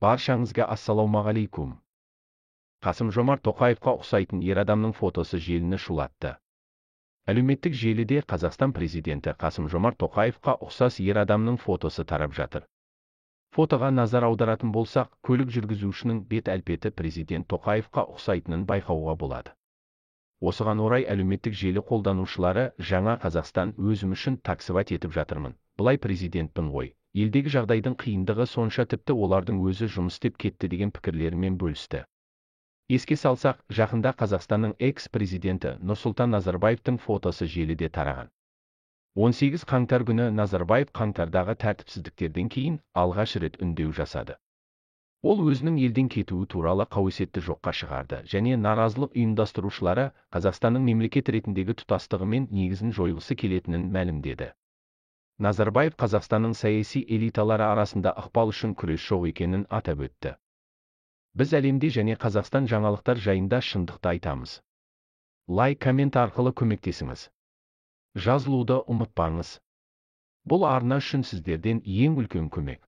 Баршаңызға ассалаумағалейкум. Қасым-Жомарт Тоқаевқа ұқсайтын ер адамның фотосы желіні шулатты. Әлеуметтік желіде Қазақстан президенті Қасым-Жомарт Тоқаевқа ұқсас ер адамның фотосы тарап жатыр. Фотоға назар аударатын болсақ, көлік жүргізушінің бет әлпеті президент Тоқаевқа ұқсайтынын байқауға болады. Осыған орай әлеуметтік желі қолданушылары жаңа Қазақстан өзім үшін таксиват етіп жатырмын. Бұлай президентпін ғой. Елдегі жағдайдың қиындығы сонша тіпті олардың өзі жұмыс істеп кетті деген пікірлерімен бөлісті. Еске салсақ, жақында Қазақстанның экс-президенті Нұрсұлтан Назарбаевтың фотосы желіде тараған. 18 қаңтар күні Назарбаев қаңтардағы тәртіпсіздіктерден кейін алғаш рет үндеу жасады. Ол өзінің елден кетуі туралы қауесетті жоққа шығарды және наразылық ұйымдастырушылары Қазақстанның мемлекет ретіндегі тұтастығы мен негізін жойғысы келетінін мәлімдеді. Назарбаев Қазақстанның саяси элиталары арасында ықпал үшін күрес жоқ екенін атап өтті. Біз әлемде және Қазақстан жаңалықтар жайында шындықты айтамыз. Лайк, коммент арқылы көмектесіңіз. Жазылуды ұмытпаңыз. Бұл арна үшін сіздерден ең үлкен көмек.